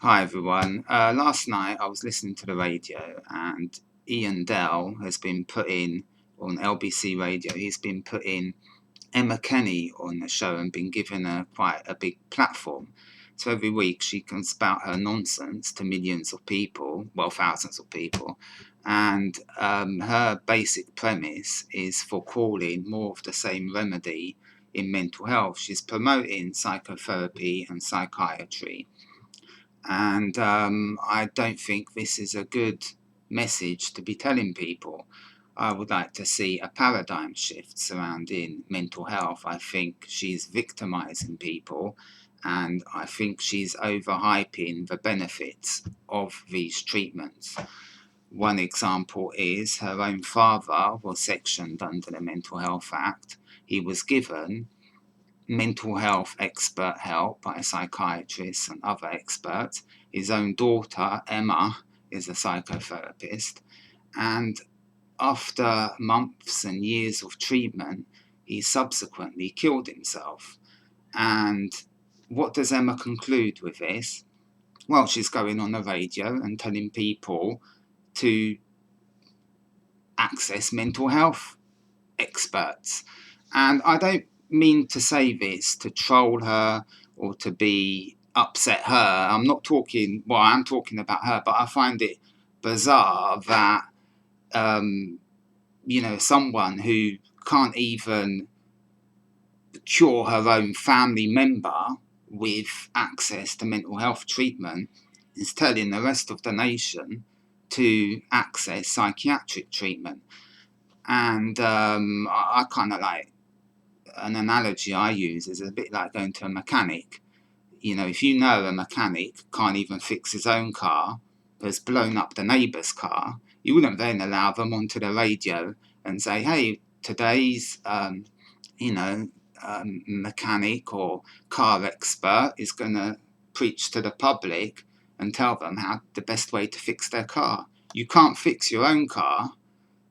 Hi everyone. Last night I was listening to the radio and Ian Dell has been putting on LBC radio. He's been putting Emma Kenny on the show and been given her quite a big platform. So every week she can spout her nonsense to millions of people, well, thousands of people. And her basic premise is for calling more of the same remedy in mental health. She's promoting psychotherapy and psychiatry. And I don't think this is a good message to be telling people. I would like to see a paradigm shift surrounding mental health. I think she's victimizing people, and I think she's overhyping the benefits of these treatments. One example is her own father was sectioned under the Mental Health Act. He was given mental health expert help by psychiatrists and other experts. His own daughter, Emma, is a psychotherapist. And after months and years of treatment, he subsequently killed himself. And what does Emma conclude with this? Well, she's going on the radio and telling people to access mental health experts. And I don't mean to say this to troll her or to be upset her. I'm not talking, well, I'm talking about her, but I find it bizarre that, someone who can't even cure her own family member with access to mental health treatment is telling the rest of the nation to access psychiatric treatment. And I kind of like, an analogy I use is a bit like going to a mechanic. If you know a mechanic can't even fix his own car, has blown up the neighbour's car, you wouldn't then allow them onto the radio and say, hey, today's, mechanic or car expert is going to preach to the public and tell them how the best way to fix their car. You can't fix your own car,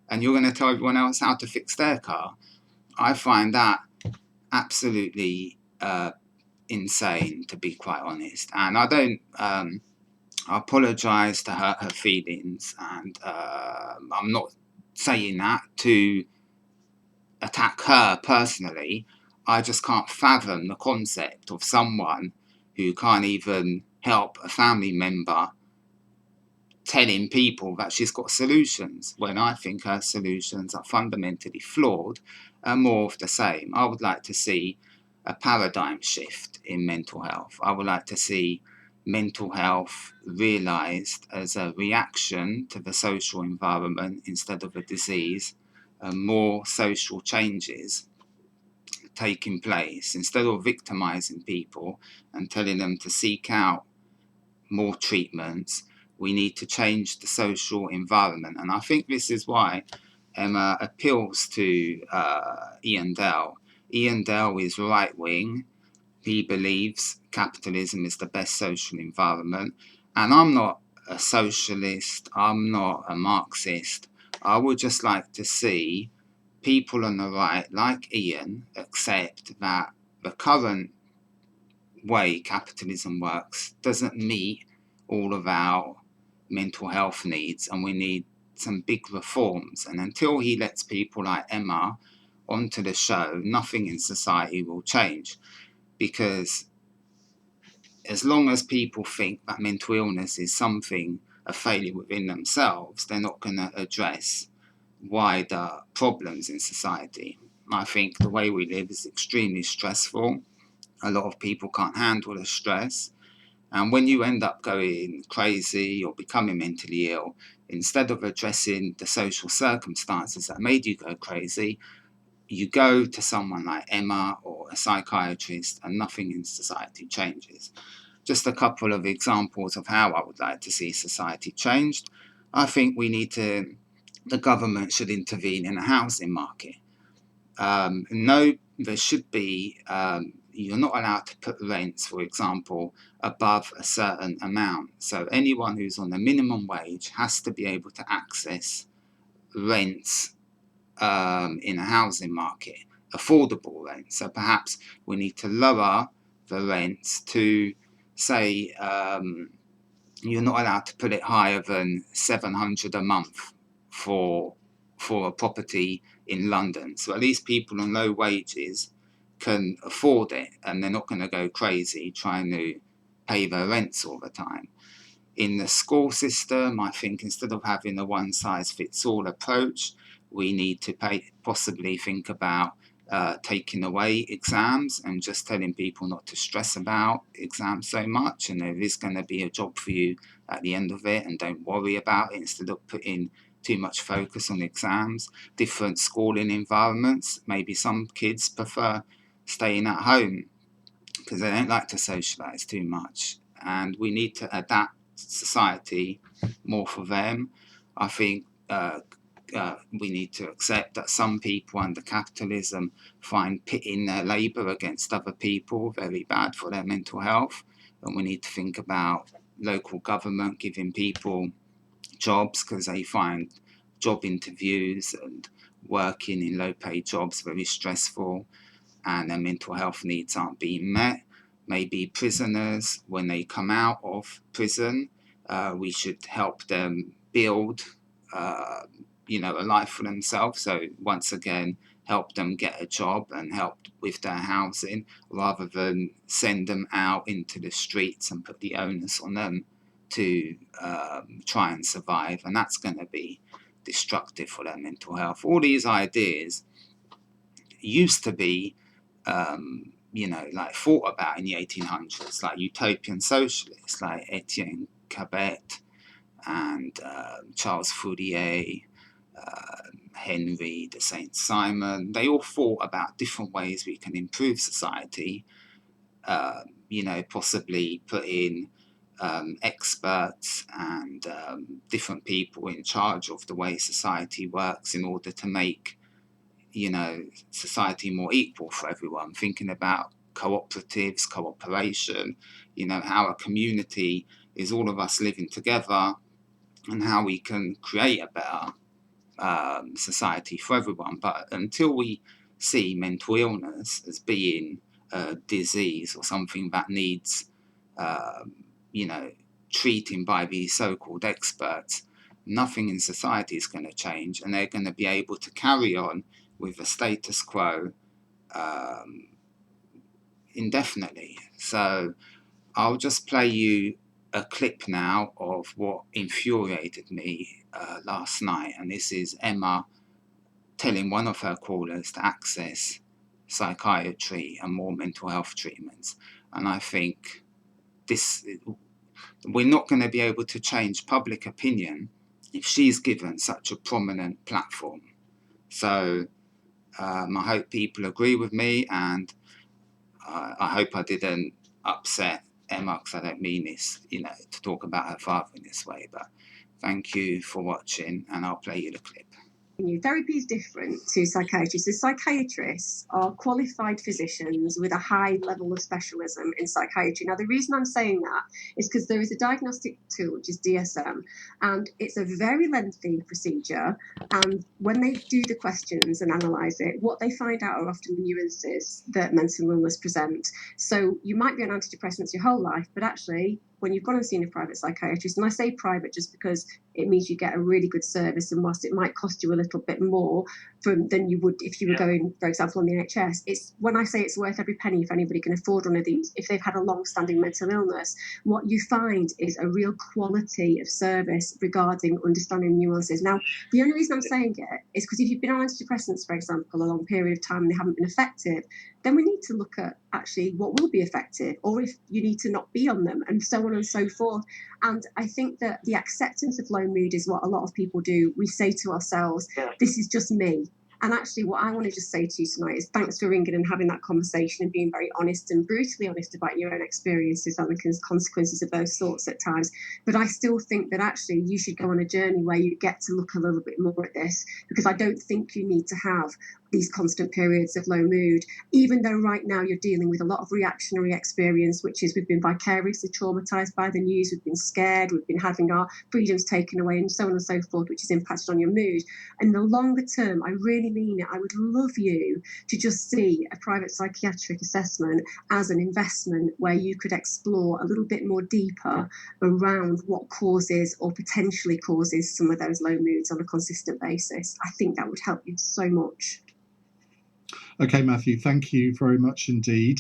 and you're going to tell everyone else how to fix their car. I find that absolutely insane, to be quite honest. And I don't apologise to hurt her feelings, and I'm not saying that to attack her personally. I just can't fathom the concept of someone who can't even help a family member telling people that she's got solutions, when I think her solutions are fundamentally flawed and more of the same. I would like to see a paradigm shift in mental health. I would like to see mental health realised as a reaction to the social environment instead of a disease, and more social changes taking place instead of victimising people and telling them to seek out more treatments. We need to change the social environment. And I think this is why Emma appeals to Ian Dell. Ian Dell is right wing. He believes capitalism is the best social environment. And I'm not a socialist, I'm not a Marxist. I would just like to see people on the right, like Ian, accept that the current way capitalism works doesn't meet all of our mental health needs, and we need some big reforms. And until he lets people like Emma onto the show, nothing in society will change, because as long as people think that mental illness is something, a failure within themselves, they're not going to address wider problems in society. I think the way we live is extremely stressful. A lot of people can't handle the stress. And when you end up going crazy or becoming mentally ill, instead of addressing the social circumstances that made you go crazy, you go to someone like Emma or a psychiatrist, and nothing in society changes. Just a couple of examples of how I would like to see society changed. I think the government should intervene in the housing market. No, there should be, you're not allowed to put rents, for example, above a certain amount. So anyone who's on the minimum wage has to be able to access rents in a housing market, affordable rents. So perhaps we need to lower the rents to, say, you're not allowed to put it higher than 700 a month for a property in London. So at least people on low wages can afford it, and they're not going to go crazy trying to pay their rents all the time. In the school system, I think instead of having a one-size-fits-all approach, we need to possibly think about taking away exams and just telling people not to stress about exams so much, and there is going to be a job for you at the end of it, and don't worry about it, instead of putting too much focus on exams. Different schooling environments, maybe some kids prefer staying at home because they don't like to socialise too much, and we need to adapt society more for them. I think we need to accept that some people under capitalism find pitting their labour against other people very bad for their mental health, and we need to think about local government giving people jobs because they find job interviews and working in low paid jobs very stressful, and their mental health needs aren't being met. Maybe prisoners, when they come out of prison, we should help them build, a life for themselves. So once again, help them get a job and help with their housing, rather than send them out into the streets and put the onus on them to try and survive. And that's going to be destructive for their mental health. All these ideas used to be thought about in the 1800s, like utopian socialists like Etienne Cabet and Charles Fourier, Henry de Saint-Simon. They all thought about different ways we can improve society, possibly put in experts and different people in charge of the way society works in order to make society more equal for everyone, thinking about cooperatives, cooperation, how a community is all of us living together and how we can create a better society for everyone. But until we see mental illness as being a disease or something that needs, treating by these so-called experts, nothing in society is going to change, and they're going to be able to carry on with the status quo indefinitely. So I'll just play you a clip now of what infuriated me last night, and this is Emma telling one of her callers to access psychiatry and more mental health treatments. And I think we're not going to be able to change public opinion if she's given such a prominent platform. So I hope people agree with me, and I hope I didn't upset Emma, because I don't mean this, to talk about her father in this way. But thank you for watching, and I'll play you the clip. Therapy is different to psychiatry. So psychiatrists are qualified physicians with a high level of specialism in psychiatry. Now, the reason I'm saying that is because there is a diagnostic tool, which is DSM, and it's a very lengthy procedure. And when they do the questions and analyse it, what they find out are often the nuances that mental illness present. So you might be on antidepressants your whole life, but actually, when you've gone and seen a private psychiatrist, and I say private just because it means you get a really good service, and whilst it might cost you a little bit more than you would if you were going, for example, on the NHS, it's when I say it's worth every penny if anybody can afford one of these, if they've had a long-standing mental illness, what you find is a real quality of service regarding understanding nuances. Now, the only reason I'm saying it is because if you've been on antidepressants, for example, a long period of time and they haven't been effective, then we need to look at actually what will be effective, or if you need to not be on them, and so on and so forth. And I think that the acceptance of low mood is what a lot of people do. We say to ourselves, this is just me. And actually, what I want to just say to you tonight is thanks for ringing and having that conversation and being very honest and brutally honest about your own experiences and the consequences of those thoughts at times. But I still think that actually you should go on a journey where you get to look a little bit more at this, because I don't think you need to have these constant periods of low mood, even though right now you're dealing with a lot of reactionary experience, which is we've been vicariously traumatized by the news, we've been scared, we've been having our freedoms taken away, and so on and so forth, which has impacted on your mood. In the longer term, I really mean it, I would love you to just see a private psychiatric assessment as an investment where you could explore a little bit more deeper around what causes or potentially causes some of those low moods on a consistent basis. I think that would help you so much. Okay, Matthew, thank you very much indeed.